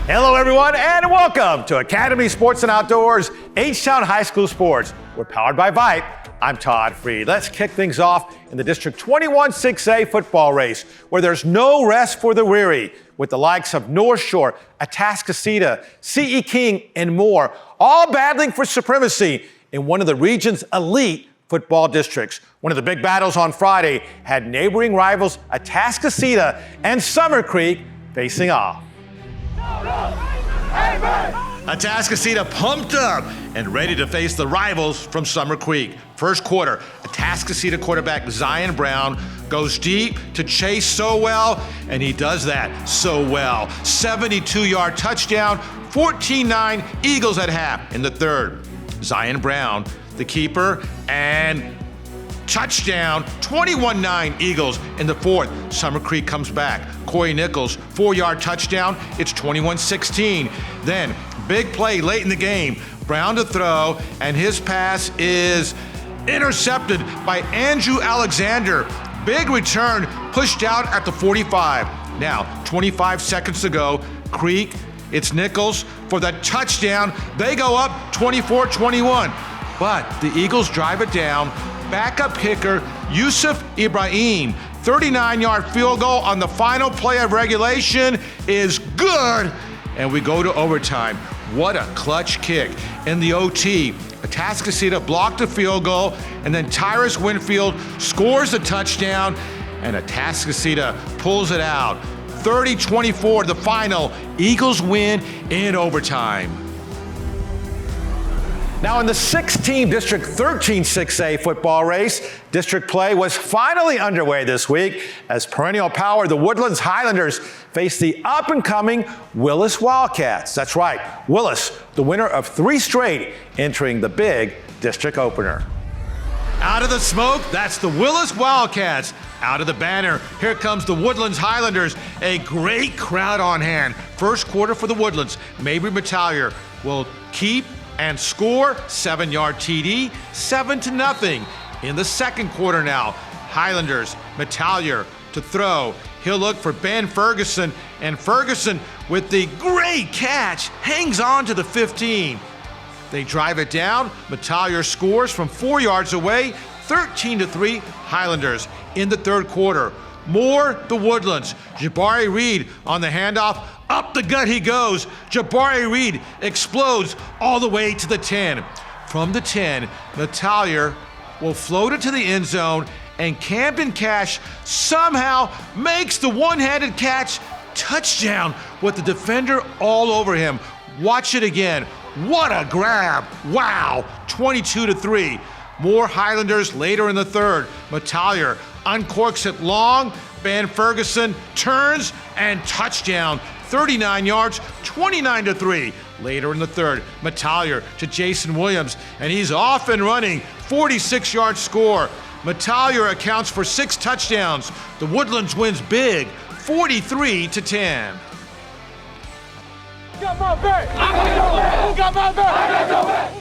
Hello, everyone, and welcome to Academy Sports and Outdoors, H-Town High School Sports. We're powered by Vite. I'm Todd Freed. Let's kick things off in the District 21 6A football race, where there's no rest for the weary, with the likes of North Shore, Atascocita, C.E. King, and more, all battling for supremacy in one of the region's elite football districts. One of the big battles on Friday had neighboring rivals Atascocita and Summer Creek facing off. Atascocita pumped up and ready to face the rivals from Summer Creek. First quarter, Atascocita quarterback Zion Brown goes deep to Chase Sowell, and he does that so well. 72-yard touchdown, 14-9 Eagles at half in the third. Zion Brown, the keeper, and touchdown, 21-9 Eagles in the fourth. Summer Creek comes back. Corey Nichols, 4-yard touchdown. It's 21-16. Then, big play late in the game. Brown to throw, and his pass is intercepted by Andrew Alexander. Big return, pushed out at the 45. Now, 25 seconds to go. Creek, it's Nichols for the touchdown. They go up 24-21. But the Eagles drive it down. Backup kicker Yusuf Ibrahim, 39-yard field goal on the final play of regulation is good, and we go to overtime. What a clutch kick. In the OT, Atascocita blocked a field goal, and then Tyrus Winfield scores the touchdown, and Atascocita pulls it out. 30-24 the final. Eagles win in overtime. Now in the 6-team District 13 6A football race, district play was finally underway this week as perennial power the Woodlands Highlanders face the up-and-coming Willis Wildcats. That's right, Willis, the winner of 3 straight, entering the big district opener. Out of the smoke, that's the Willis Wildcats. Out of the banner, here comes the Woodlands Highlanders. A great crowd on hand. First quarter for the Woodlands. Mabry Battalier will keep and score, 7-yard TD, 7-0. In the second quarter now, Highlanders, Battalier to throw. He'll look for Ben Ferguson, and Ferguson with the great catch hangs on to the 15. They drive it down. Battalier scores from 4 yards away, 13-3 Highlanders in the third quarter. More the Woodlands. Jabari Reed on the handoff. Up the gut he goes. Jabari Reed explodes all the way to the 10. From the 10, Battalier will float it to the end zone, and Camden Cash somehow makes the one-handed catch. Touchdown with the defender all over him. Watch it again. What a grab. Wow. 22-3. More Highlanders later in the third. Battalier uncorks it long. Ben Ferguson turns and touchdown. 39 yards, 29-3. Later in the third, Battalier to Jason Williams, and he's off and running. 46-yard score. Battalier accounts for 6 touchdowns. The Woodlands wins big, 43-10. Got my back. Who got my back?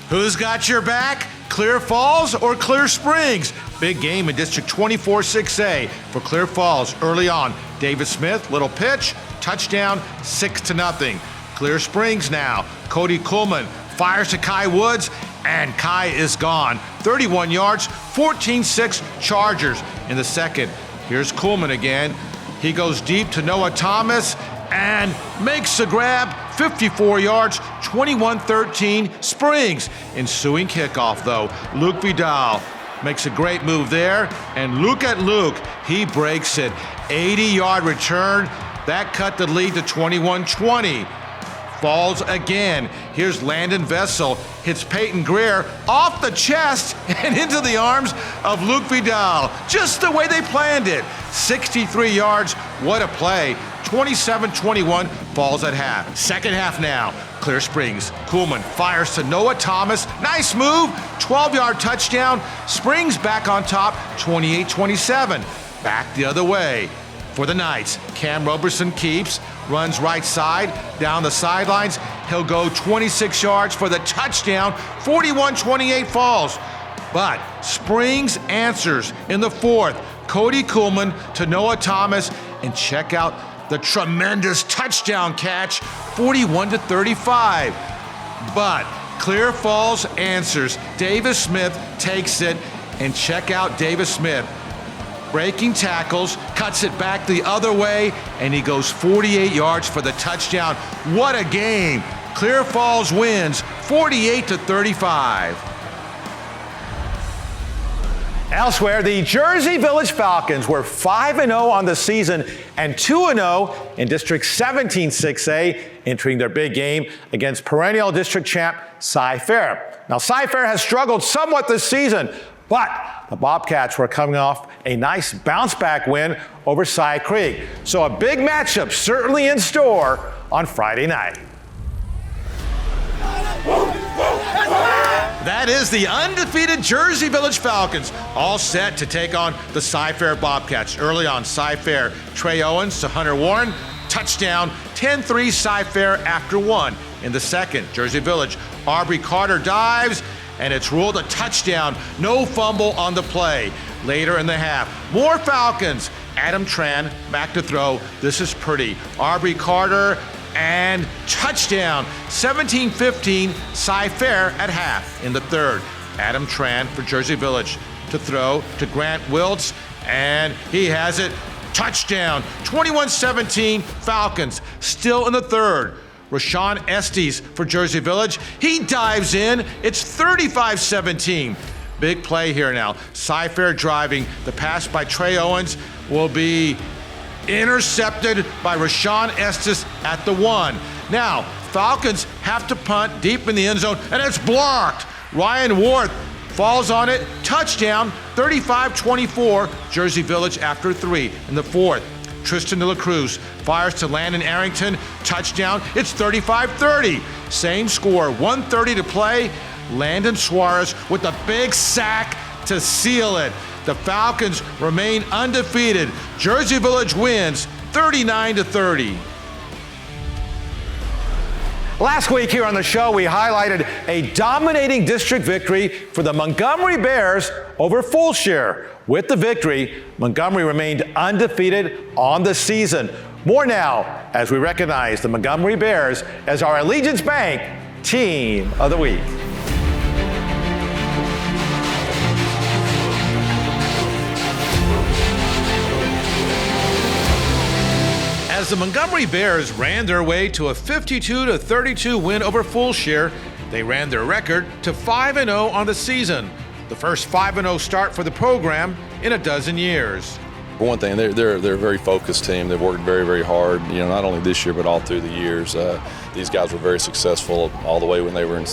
Who's got your back? Clear Falls or Clear Springs? Big game in District 24 6A for Clear Falls early on. David Smith, little pitch, touchdown, 6-0. Clear Springs now. Cody Kuhlman fires to Kai Woods, and Kai is gone. 31 yards, 14-6 Chargers in the second. Here's Kuhlman again. He goes deep to Noah Thomas and makes the grab, 54 yards, 21-13 Springs. Ensuing kickoff though, Luke Vidal makes a great move there, and Luke at Luke, he breaks it. 80-yard return, that cut the lead to 21-20. Falls again. Here's Landon Vessel, hits Peyton Greer off the chest and into the arms of Luke Vidal. Just the way they planned it. 63 yards, what a play. 27-21, Falls at half. Second half now, Clear Springs. Kuhlman fires to Noah Thomas. Nice move, 12-yard touchdown. Springs back on top, 28-27. Back the other way. For the Knights, Cam Roberson keeps, runs right side, down the sidelines. He'll go 26 yards for the touchdown, 41-28 Falls. But Springs answers in the fourth. Cody Kuhlman to Noah Thomas, and check out the tremendous touchdown catch, 41-35. But Clear Falls answers. Davis Smith takes it, and check out Davis Smith. Breaking tackles, cuts it back the other way, and he goes 48 yards for the touchdown. What a game. Clear Falls wins 48-35. Elsewhere, the Jersey Village Falcons were 5-0 on the season and 2-0 in District 17 6A, entering their big game against perennial district champ SciFi. Now, SciFi has struggled somewhat this season, but the Bobcats were coming off a nice bounce-back win over Cy Creek. So a big matchup certainly in store on Friday night. That is the undefeated Jersey Village Falcons, all set to take on the SciFi Bobcats. Early on, SciFi, Trey Owens to Hunter Warren, touchdown, 10-3 SciFi after one. In the second, Jersey Village, Aubrey Carter dives, and it's ruled a touchdown, no fumble on the play. Later in the half, more Falcons. Adam Tran back to throw. This is pretty. Aubrey Carter, and touchdown, 17-15, SciFi at half. In the third, Adam Tran for Jersey Village to throw to Grant Wiltz, and he has it, touchdown, 21-17, Falcons. Still in the third, Rashawn Estes for Jersey Village. He dives in, it's 35-17. Big play here now. SciFi driving, the pass by Trey Owens will be intercepted by Rashawn Estes at the one. Now, Falcons have to punt deep in the end zone, and it's blocked. Ryan Worth falls on it, touchdown, 35-24, Jersey Village after three. In the fourth, Tristan De La Cruz fires to Landon Arrington, touchdown, it's 35-30. Same score, 1:30 to play. Landon Suarez with a big sack to seal it. The Falcons remain undefeated. Jersey Village wins 39-30. Last week here on the show, we highlighted a dominating district victory for the Montgomery Bears over Fulshire. With the victory, Montgomery remained undefeated on the season. More now as we recognize the Montgomery Bears as our Allegiance Bank Team of the Week. As the Montgomery Bears ran their way to a 52-32 win over Fulshire, they ran their record to 5-0 on the season, the first 5-0 start for the program in a dozen years. For one thing, they're a very focused team. They've worked very, very hard, not only this year but all through the years. These guys were very successful all the way when they were in,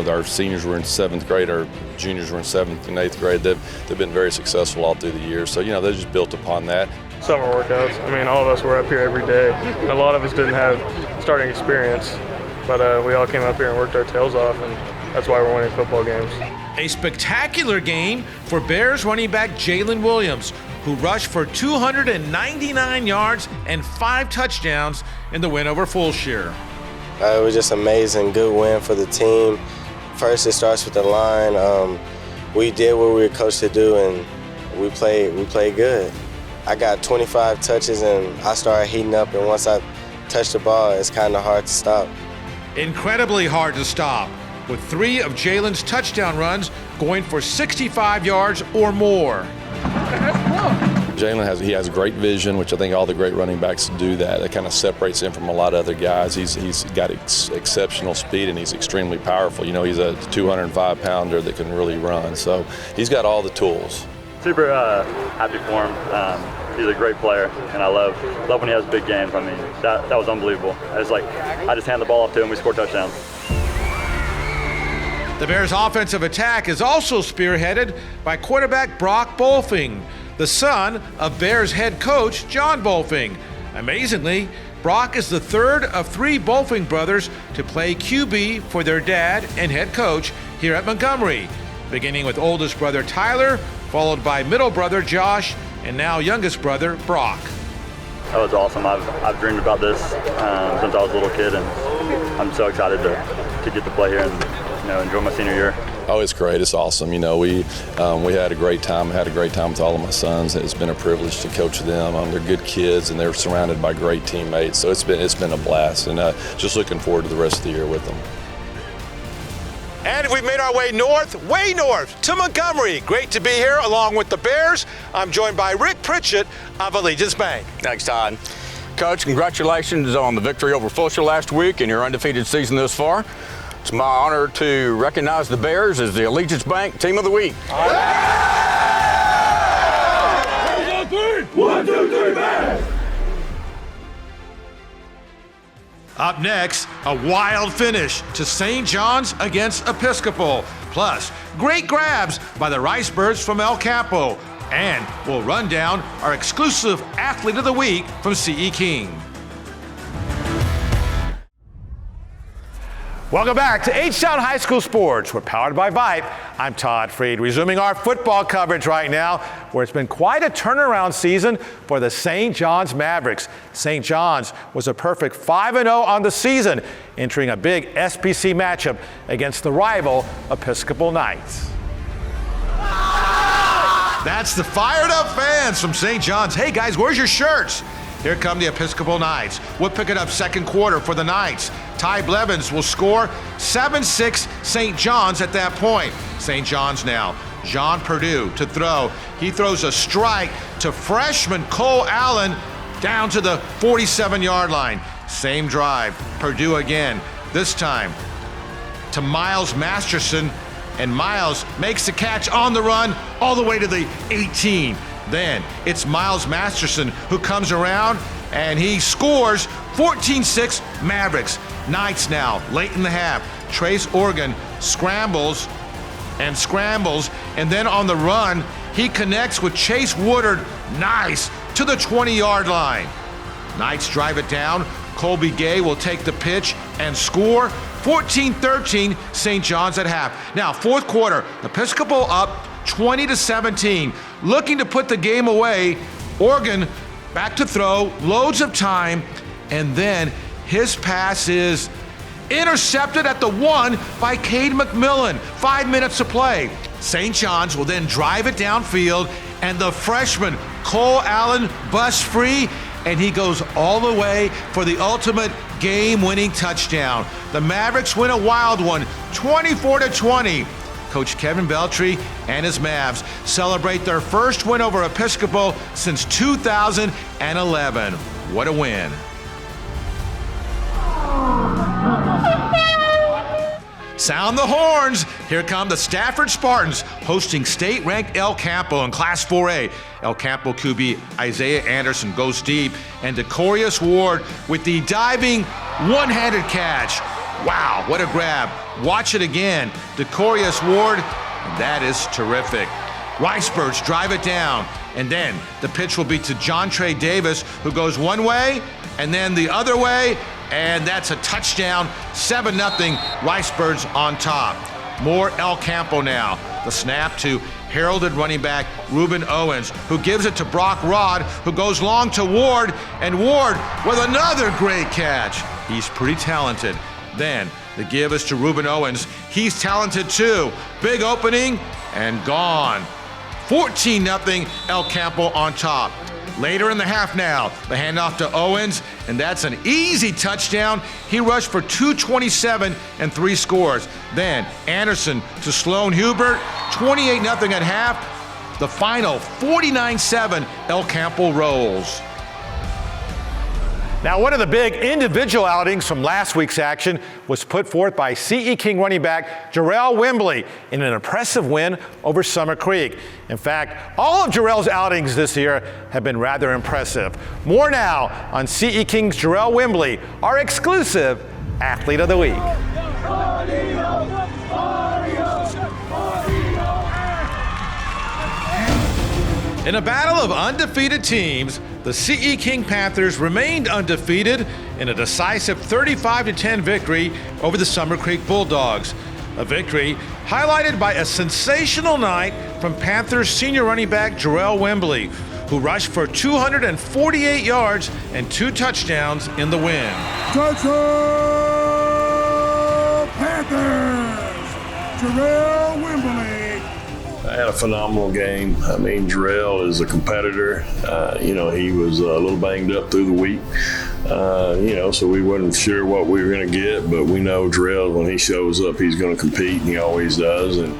our seniors were in 7th grade, our juniors were in 7th and 8th grade. They've been very successful all through the years. So, they just built upon that. Summer workouts. All of us were up here every day. A lot of us didn't have starting experience, but we all came up here and worked our tails off, and that's why we're winning football games. A spectacular game for Bears running back Jalen Williams, who rushed for 299 yards and 5 touchdowns in the win over Fulshire. It was just amazing, good win for the team. First, it starts with the line. We did what we were coached to do, and we played good. I got 25 touches, and I started heating up, and once I touched the ball, it's kind of hard to stop. Incredibly hard to stop, with 3 of Jalen's touchdown runs going for 65 yards or more. Jalen has great vision, which I think all the great running backs do that. That kind of separates him from a lot of other guys. He's got exceptional speed, and he's extremely powerful. He's a 205-pounder that can really run. So he's got all the tools. Super happy for him. He's a great player, and I love when he has big games. That was unbelievable. I just hand the ball off to him, we score touchdowns. The Bears' offensive attack is also spearheaded by quarterback Brock Bolfing, the son of Bears head coach John Bolfing. Amazingly, Brock is the third of 3 Bolfing brothers to play QB for their dad and head coach here at Montgomery, beginning with oldest brother Tyler, followed by middle brother Josh, and now youngest brother Brock. That was awesome. I've dreamed about this since I was a little kid, and I'm so excited to get to play here and enjoy my senior year. Oh, it's great. It's awesome. You know, we had a great time. I had a great time with all of my sons. It's been a privilege to coach them. They're good kids, and they're surrounded by great teammates. So it's been a blast, and just looking forward to the rest of the year with them. And we've made our way north to Montgomery. Great to be here along with the Bears. I'm joined by Rick Pritchett of Allegiance Bank. Thanks, Todd. Coach, congratulations on the victory over Fulshear last week and your undefeated season thus far. It's my honor to recognize the Bears as the Allegiance Bank Team of the Week. 1, 2, 3, Bears! Up next, a wild finish to St. John's against Episcopal. Plus, great grabs by the Ricebirds from El Campo. And we'll run down our exclusive Athlete of the Week from C.E. King. Welcome back to H-Town High School Sports. We're powered by Vipe. I'm Todd Freed, resuming our football coverage right now, where it's been quite a turnaround season for the St. John's Mavericks. St. John's was a perfect 5-0 on the season, entering a big SPC matchup against the rival Episcopal Knights. That's the fired up fans from St. John's. Hey guys, where's your shirts? Here come the Episcopal Knights. We'll pick it up second quarter for the Knights. Ty Blevins will score 7-6 St. John's at that point. St. John's now. Jean Perdue to throw. He throws a strike to freshman Cole Allen down to the 47-yard line. Same drive. Perdue again. This time to Miles Masterson. And Miles makes the catch on the run all the way to the 18. Then it's Miles Masterson who comes around and he scores 14-6 Mavericks. Knights now, late in the half. Trace Organ scrambles, and then on the run, he connects with Chase Woodard, nice, to the 20-yard line. Knights drive it down. Colby Gay will take the pitch and score 14-13 St. John's at half. Now, fourth quarter, Episcopal up 20-17, looking to put the game away. Oregon back to throw, loads of time, and then his pass is intercepted at the 1 by Cade McMillan. 5 minutes to play. St. John's will then drive it downfield, and the freshman Cole Allen busts free, and he goes all the way for the ultimate game-winning touchdown. The Mavericks win a wild one, 24-20. Coach Kevin Beltry and his Mavs celebrate their first win over Episcopal since 2011. What a win. Sound the horns. Here come the Stafford Spartans hosting state-ranked El Campo in Class 4A. El Campo QB Isaiah Anderson goes deep, and Decorius Ward with the diving one-handed catch. Wow, what a grab. Watch it again. Decorius Ward, and that is terrific. Ricebirds drive it down, and then the pitch will be to John Trey Davis, who goes one way and then the other way, and that's a touchdown. 7-0, Ricebirds on top. More El Campo now. The snap to heralded running back Ruben Owens, who gives it to Brock Rod, who goes long to Ward, and Ward with another great catch. He's pretty talented. Then the give is to Ruben Owens. He's talented too. Big opening and gone. 14-0, El Campo on top. Later in the half now, the handoff to Owens, and that's an easy touchdown. He rushed for 227 and 3 scores. Then Anderson to Sloan Hubert, 28-0 at half. The final 49-7, El Campo rolls. Now, one of the big individual outings from last week's action was put forth by C.E. King running back Jarrell Wembley in an impressive win over Summer Creek. In fact, all of Jarrell's outings this year have been rather impressive. More now on C.E. King's Jarrell Wembley, our exclusive Athlete of the Week. In a battle of undefeated teams, the C.E. King Panthers remained undefeated in a decisive 35-10 victory over the Summer Creek Bulldogs. A victory highlighted by a sensational night from Panthers senior running back Jarrell Wembley, who rushed for 248 yards and 2 touchdowns in the win. Touchdown, Panthers! Jarrell Wimbley. I had a phenomenal game. I mean, Jarrell is a competitor. He was a little banged up through the week, so we wasn't sure what we were going to get, but we know Jarrell, when he shows up, he's going to compete, and he always does. And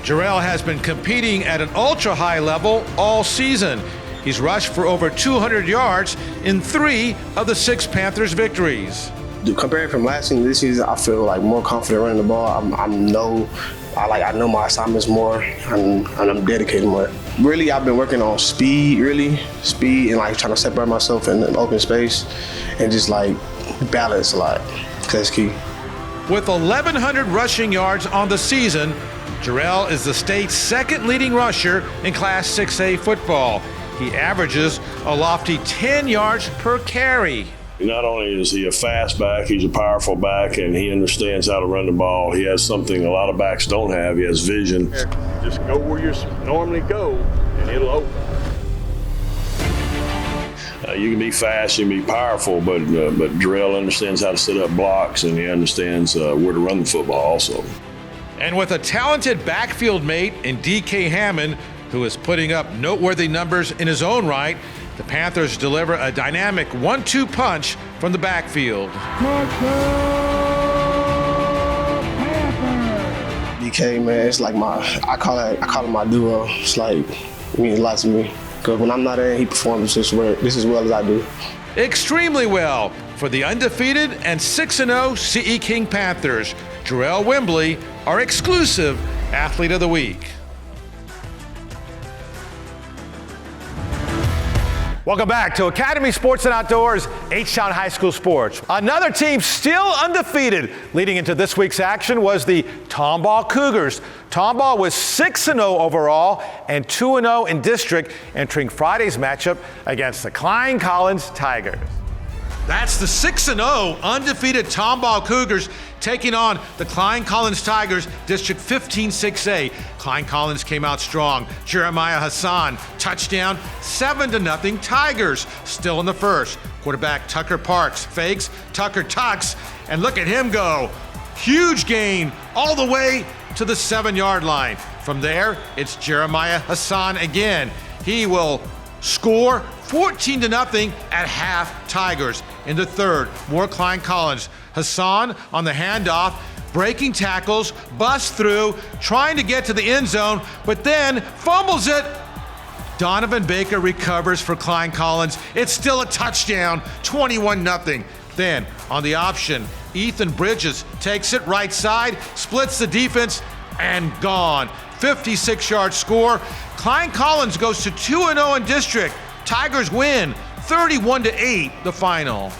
Jarrell has been competing at an ultra-high level all season. He's rushed for over 200 yards in 3 of the 6 Panthers victories. Compared from last season to this season, I feel like more confident running the ball. I know my assignments more, and I'm dedicated more. Really, I've been working on speed, and like trying to separate myself in an open space, and just like balance a lot. That's key. With 1,100 rushing yards on the season, Jarrell is the state's second leading rusher in Class 6A football. He averages a lofty 10 yards per carry. not only is he a fast back, he's a powerful back, and he understands how to run the ball. He has something a lot of backs don't have. He has vision. Just go where you normally go, and it'll open. You can be fast, you can be powerful, but Jarrell understands how to set up blocks, and he understands where to run the football also. And with a talented backfield mate in D.K. Hammond, who is putting up noteworthy numbers in his own right, the Panthers deliver a dynamic 1-2 punch from the backfield. DK, man, it's like I call it my duo. It's like, it means a lot to me. Because when I'm not in, he performs just as well as I do. Extremely well for the undefeated and 6-0 CE King Panthers. Jarrell Wimbley, our exclusive Athlete of the Week. Welcome back to Academy Sports and Outdoors, H-Town High School Sports. Another team still undefeated leading into this week's action was the Tomball Cougars. Tomball was 6-0 overall and 2-0 in district, entering Friday's matchup against the Klein Collins Tigers. That's the 6-0 undefeated Tomball Cougars taking on the Klein Collins Tigers, District 15 6A. Klein Collins came out strong. Jeremiah Hassan, touchdown, 7-0 Tigers. Still in the first. Quarterback Tucker Parks fakes, Tucker tucks, and look at him go. Huge gain all the way to the 7-yard line. From there, it's Jeremiah Hassan again. He will score 14-0 at half Tigers. In the third, more Klein Collins. Hassan on the handoff, breaking tackles, busts through, trying to get to the end zone, but then fumbles it. Donovan Baker recovers for Klein Collins. It's still a touchdown, 21-0. Then on the option, Ethan Bridges takes it right side, splits the defense, and gone. 56-yard score. Klein Collins goes to 2-0 in district. Tigers win 31-8 the final.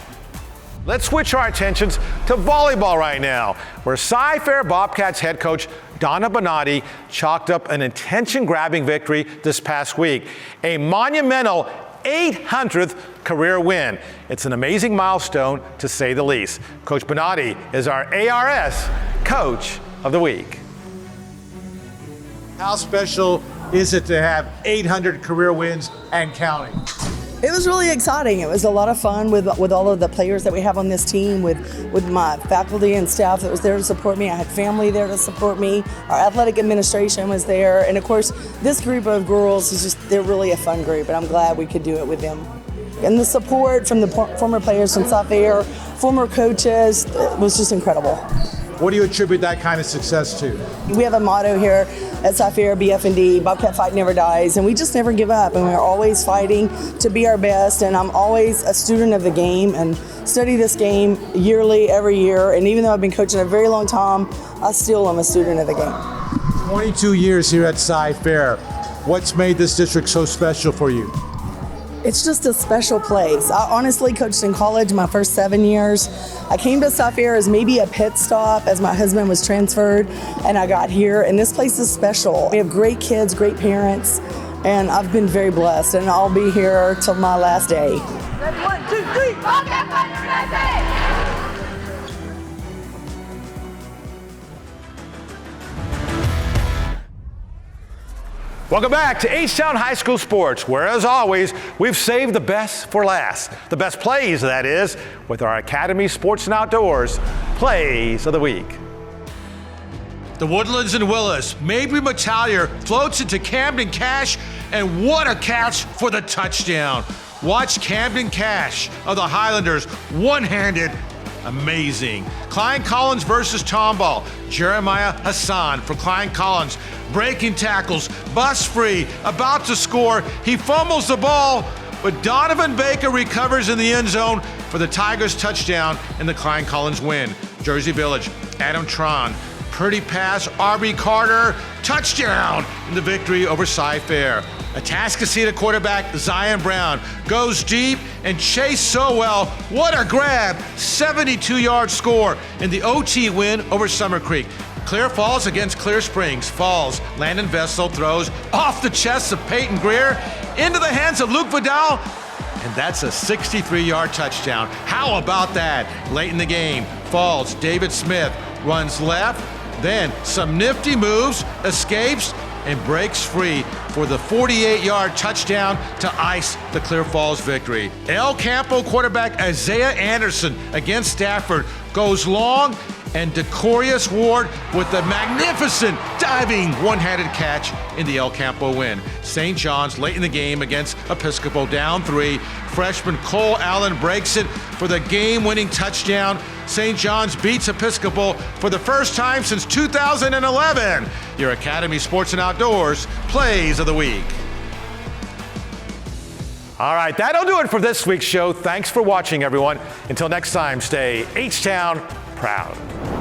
Let's switch our attentions to volleyball right now, where SciFi Bobcats head coach Donna Bonatti chalked up an attention-grabbing victory this past week, a monumental 800th career win. It's an amazing milestone, to say the least. Coach Bonatti is our ARS Coach of the Week. How special is it to have 800 career wins and counting? It was really exciting. It was a lot of fun with all of the players that we have on this team, with my faculty and staff that was there to support me. I had family there to support me. Our athletic administration was there. And of course, this group of girls is they're really a fun group, and I'm glad we could do it with them. And the support from the former players from SciFi, former coaches, was just incredible. What do you attribute that kind of success to? We have a motto here at SciFi BF&D, Bobcat Fight Never Dies, and we just never give up, and we're always fighting to be our best, and I'm always a student of the game and study this game yearly, every year, and even though I've been coaching a very long time, I still am a student of the game. 22 years here at SciFi. What's made this district so special for you? It's just a special place. I honestly coached in college my first 7 years. I came to SciFi as maybe a pit stop as my husband was transferred, and I got here, and this place is special. We have great kids, great parents, and I've been very blessed, and I'll be here till my last day. 1, 2, 3. Bobcat Fight Never Dies. Welcome back to H-Town High School Sports, where, as always, we've saved the best for last. The best plays, that is, with our Academy Sports and Outdoors Plays of the Week. The Woodlands and Willis. Mabry Metallier floats into Camden Cash, and what a catch for the touchdown. Watch Camden Cash of the Highlanders, one-handed, amazing. Klein Collins versus Tomball. Jeremiah Hassan for Klein Collins. Breaking tackles, bust free, about to score. He fumbles the ball, but Donovan Baker recovers in the end zone for the Tigers touchdown and the Klein Collins win. Jersey Village, Adam Tron. Pretty pass, R.B. Carter, touchdown in the victory over SciFi. Atascocita quarterback Zion Brown goes deep and chased so well. What a grab! 72-yard score in the OT win over Summer Creek. Clear Falls against Clear Springs. Falls, Landon Vessel throws off the chest of Peyton Greer into the hands of Luke Vidal, and that's a 63-yard touchdown. How about that? Late in the game, Falls, David Smith runs left, then some nifty moves, escapes, and breaks free for the 48-yard touchdown to ice the Clear Falls victory. El Campo quarterback Isaiah Anderson against Stafford goes long, and Decorius Ward with the magnificent diving one-handed catch in the El Campo win. St. John's late in the game against Episcopal down 3. Freshman Cole Allen breaks it for the game-winning touchdown. St. John's beats Episcopal for the first time since 2011. Your Academy Sports and Outdoors Plays of the Week. All right, that'll do it for this week's show. Thanks for watching, everyone. Until next time, stay H-Town proud.